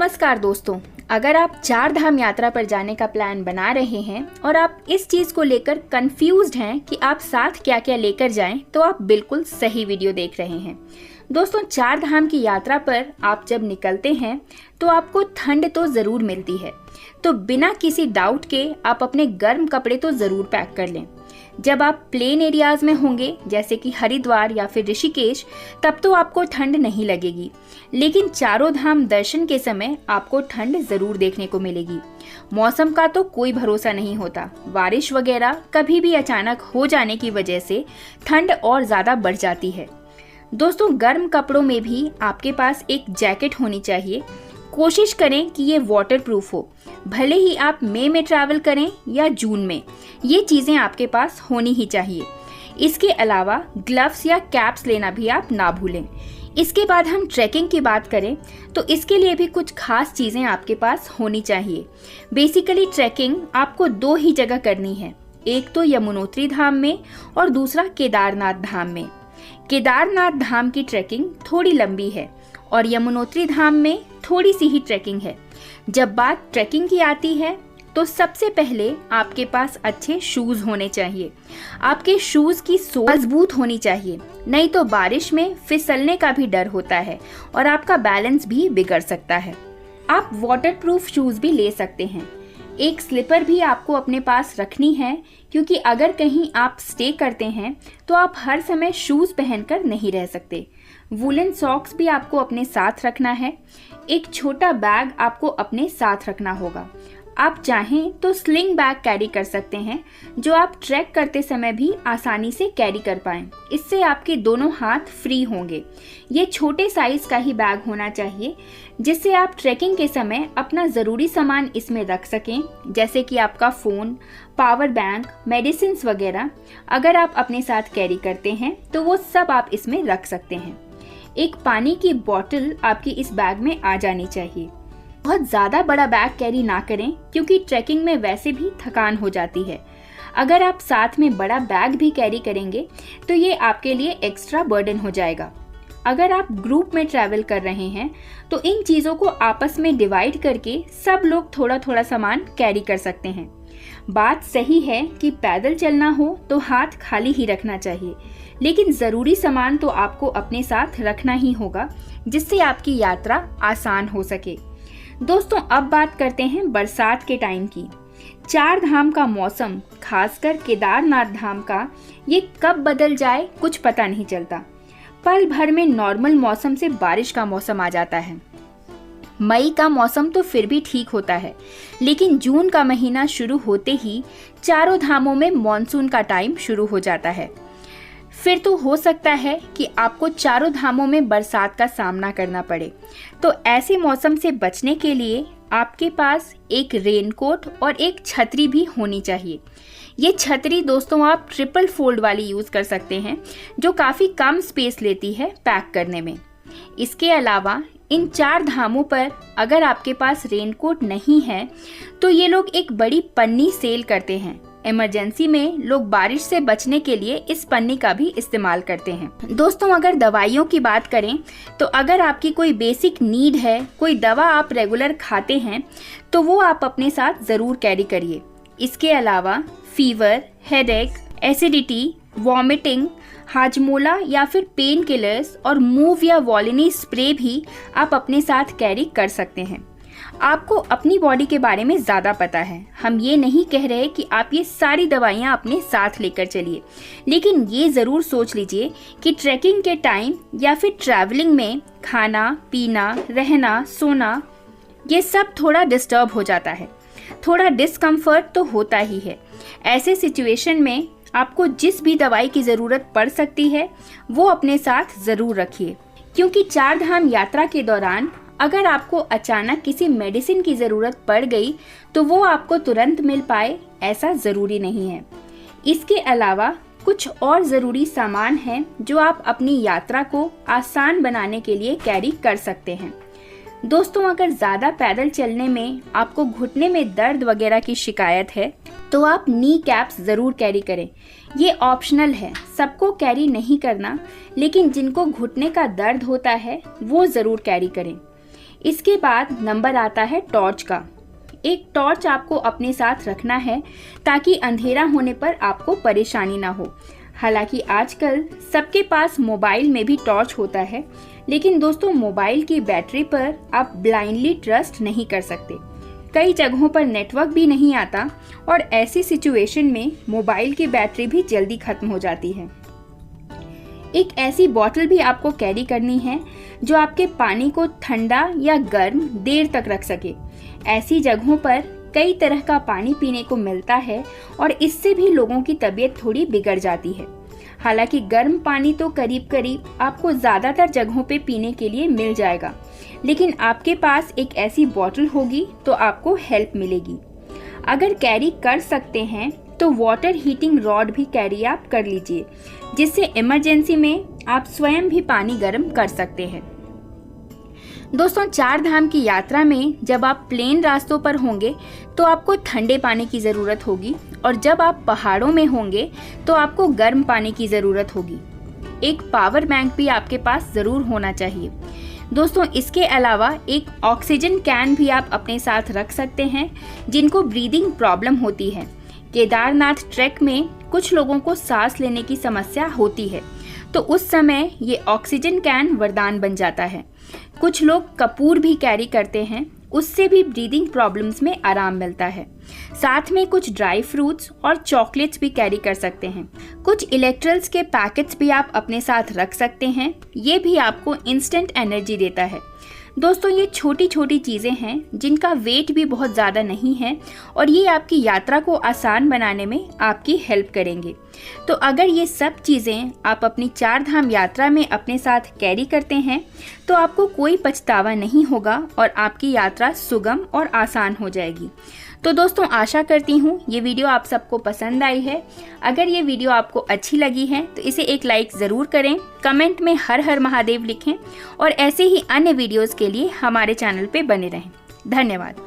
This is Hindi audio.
नमस्कार दोस्तों, अगर आप चार धाम यात्रा पर जाने का प्लान बना रहे हैं और आप इस चीज़ को लेकर कंफ्यूज्ड हैं कि आप साथ क्या क्या लेकर जाएं, तो आप बिल्कुल सही वीडियो देख रहे हैं। दोस्तों, चार धाम की यात्रा पर आप जब निकलते हैं तो आपको ठंड तो ज़रूर मिलती है, तो बिना किसी डाउट के आप अपने गर्म कपड़े तो ज़रूर पैक कर लें। जब आप प्लेन एरियाज में होंगे जैसे कि हरिद्वार या फिर ऋषिकेश, तब तो आपको ठंड नहीं लगेगी, लेकिन चारों धाम दर्शन के समय आपको ठंड जरूर देखने को मिलेगी। मौसम का तो कोई भरोसा नहीं होता, बारिश वगैरह कभी भी अचानक हो जाने की वजह से ठंड और ज़्यादा बढ़ जाती है। दोस्तों, गर्म कपड़ों में भी आपके पास एक जैकेट होनी चाहिए। कोशिश करें कि ये वाटरप्रूफ हो, भले ही आप मई में ट्रैवल करें या जून में, ये चीज़ें आपके पास होनी ही चाहिए। इसके अलावा ग्लव्स या कैप्स लेना भी आप ना भूलें। इसके बाद हम ट्रैकिंग की बात करें तो इसके लिए भी कुछ खास चीज़ें आपके पास होनी चाहिए। बेसिकली ट्रैकिंग आपको दो ही जगह करनी है, एक तो यमुनोत्री धाम में और दूसरा केदारनाथ धाम में। केदारनाथ धाम की ट्रैकिंग थोड़ी लंबी है और यमुनोत्री धाम में थोड़ी सी ही ट्रैकिंग है। जब बात ट्रैकिंग की आती है तो सबसे पहले आपके पास अच्छे शूज होने चाहिए। आपके शूज की सोल मजबूत होनी चाहिए, नहीं तो बारिश में फिसलने का भी डर होता है और आपका बैलेंस भी बिगड़ सकता है। आप वाटरप्रूफ शूज भी ले सकते हैं। एक स्लीपर भी आपको अपने पास रखनी है, क्योंकि अगर कहीं आप स्टे करते हैं तो आप हर समय शूज पहनकर नहीं रह सकते। वूलन सॉक्स भी आपको अपने साथ रखना है। एक छोटा बैग आपको अपने साथ रखना होगा। आप चाहें तो स्लिंग बैग कैरी कर सकते हैं, जो आप ट्रैक करते समय भी आसानी से कैरी कर पाएं। इससे आपके दोनों हाथ फ्री होंगे। ये छोटे साइज का ही बैग होना चाहिए, जिससे आप ट्रैकिंग के समय अपना ज़रूरी सामान इसमें रख सकें, जैसे कि आपका फ़ोन, पावर बैंक, मेडिसिन वगैरह। अगर आप अपने साथ कैरी करते हैं तो वो सब आप इसमें रख सकते हैं। एक पानी की बोतल आपकी इस बैग में आ जानी चाहिए। बहुत ज़्यादा बड़ा बैग कैरी ना करें, क्योंकि ट्रैकिंग में वैसे भी थकान हो जाती है। अगर आप साथ में बड़ा बैग भी कैरी करेंगे तो ये आपके लिए एक्स्ट्रा बर्डन हो जाएगा। अगर आप ग्रुप में ट्रैवल कर रहे हैं तो इन चीज़ों को आपस में डिवाइड करके सब लोग थोड़ा थोड़ा सामान कैरी कर सकते हैं। बात सही है कि पैदल चलना हो तो हाथ खाली ही रखना चाहिए, लेकिन ज़रूरी सामान तो आपको अपने साथ रखना ही होगा, जिससे आपकी यात्रा आसान हो सके। दोस्तों, अब बात करते हैं बरसात के टाइम की। चार धाम का मौसम, खासकर केदारनाथ धाम का, ये कब बदल जाए कुछ पता नहीं चलता। पल भर में नॉर्मल मौसम से बारिश का मौसम आ जाता है। मई का मौसम तो फिर भी ठीक होता है, लेकिन जून का महीना शुरू होते ही चारों धामों में मॉनसून का टाइम शुरू हो जाता है। फिर तो हो सकता है कि आपको चारों धामों में बरसात का सामना करना पड़े। तो ऐसे मौसम से बचने के लिए आपके पास एक रेनकोट और एक छतरी भी होनी चाहिए। ये छतरी दोस्तों आप ट्रिपल फोल्ड वाली यूज़ कर सकते हैं, जो काफ़ी कम स्पेस लेती है पैक करने में। इसके अलावा इन चार धामों पर अगर आपके पास रेनकोट नहीं है तो ये लोग एक बड़ी पन्नी सेल करते हैं। इमरजेंसी में लोग बारिश से बचने के लिए इस पन्नी का भी इस्तेमाल करते हैं। दोस्तों, अगर दवाइयों की बात करें तो अगर आपकी कोई बेसिक नीड है, कोई दवा आप रेगुलर खाते हैं, तो वो आप अपने साथ ज़रूर कैरी करिए। इसके अलावा fever, headache, acidity, vomiting, Hajmola या फिर पेन किलर्स और मूव या वॉलिनी स्प्रे भी आप अपने साथ कैरी कर सकते हैं। आपको अपनी बॉडी के बारे में ज़्यादा पता है। हम ये नहीं कह रहे कि आप ये सारी दवाइयाँ अपने साथ लेकर चलिए, लेकिन ये ज़रूर सोच लीजिए कि ट्रैकिंग के टाइम या फिर ट्रैवलिंग में खाना, पीना, रहना, सोना, ये सब थोड़ा डिस्टर्ब हो जाता है। थोड़ा डिस्कम्फर्ट तो होता ही है। ऐसे सिचुएशन में आपको जिस भी दवाई की ज़रूरत पड़ सकती है वो अपने साथ ज़रूर रखिए, क्योंकि चार धाम यात्रा के दौरान अगर आपको अचानक किसी मेडिसिन की ज़रूरत पड़ गई तो वो आपको तुरंत मिल पाए, ऐसा ज़रूरी नहीं है। इसके अलावा कुछ और ज़रूरी सामान हैं जो आप अपनी यात्रा को आसान बनाने के लिए कैरी कर सकते हैं। दोस्तों, अगर ज़्यादा पैदल चलने में आपको घुटने में दर्द वगैरह की शिकायत है तो आप नी कैप्स ज़रूर कैरी करें। ये ऑप्शनल है, सबको कैरी नहीं करना, लेकिन जिनको घुटने का दर्द होता है वो ज़रूर कैरी करें। इसके बाद नंबर आता है टॉर्च का। एक टॉर्च आपको अपने साथ रखना है ताकि अंधेरा होने पर आपको परेशानी ना हो। हालांकि आजकल सबके पास मोबाइल में भी टॉर्च होता है, लेकिन दोस्तों मोबाइल की बैटरी पर आप ब्लाइंडली ट्रस्ट नहीं कर सकते। कई जगहों पर नेटवर्क भी नहीं आता और ऐसी सिचुएशन में मोबाइल की बैटरी भी जल्दी खत्म हो जाती है। एक ऐसी बॉटल भी आपको कैरी करनी है जो आपके पानी को ठंडा या गर्म देर तक रख सके। ऐसी जगहों पर कई तरह का पानी पीने को मिलता है और इससे भी लोगों की तबीयत थोड़ी बिगड़ जाती है। हालांकि गर्म पानी तो करीब करीब आपको ज़्यादातर जगहों पे पीने के लिए मिल जाएगा, लेकिन आपके पास एक ऐसी बॉटल होगी तो आपको हेल्प मिलेगी। अगर कैरी कर सकते हैं तो वाटर हीटिंग रॉड भी कैरी आप कर लीजिए, जिससे इमरजेंसी में आप स्वयं भी पानी गर्म कर सकते हैं। दोस्तों 4 धाम की यात्रा में जब आप प्लेन रास्तों पर होंगे तो आपको ठंडे पानी की ज़रूरत होगी, और जब आप पहाड़ों में होंगे तो आपको गर्म पानी की ज़रूरत होगी। एक पावर बैंक भी आपके पास ज़रूर होना चाहिए। दोस्तों इसके अलावा एक ऑक्सीजन कैन भी आप अपने साथ रख सकते हैं जिनको ब्रीदिंग प्रॉब्लम होती है। केदारनाथ ट्रैक में कुछ लोगों को सांस लेने की समस्या होती है, तो उस समय ये ऑक्सीजन कैन वरदान बन जाता है। कुछ लोग कपूर भी कैरी करते हैं, उससे भी ब्रीदिंग प्रॉब्लम्स में आराम मिलता है। साथ में कुछ ड्राई फ्रूट्स और चॉकलेट्स भी कैरी कर सकते हैं। कुछ इलेक्ट्रल्स के पैकेट्स भी आप अपने साथ रख सकते हैं, ये भी आपको इंस्टेंट एनर्जी देता है। दोस्तों ये छोटी छोटी चीज़ें हैं जिनका वेट भी बहुत ज़्यादा नहीं है और ये आपकी यात्रा को आसान बनाने में आपकी हेल्प करेंगे। तो अगर ये सब चीज़ें आप अपनी 4 धाम यात्रा में अपने साथ कैरी करते हैं तो आपको कोई पछतावा नहीं होगा और आपकी यात्रा सुगम और आसान हो जाएगी। तो दोस्तों आशा करती हूँ ये वीडियो आप सबको पसंद आई है। अगर ये वीडियो आपको अच्छी लगी है तो इसे एक लाइक ज़रूर करें, कमेंट में हर हर महादेव लिखें और ऐसे ही अन्य वीडियोज़ के लिए हमारे चैनल पे बने रहें। धन्यवाद।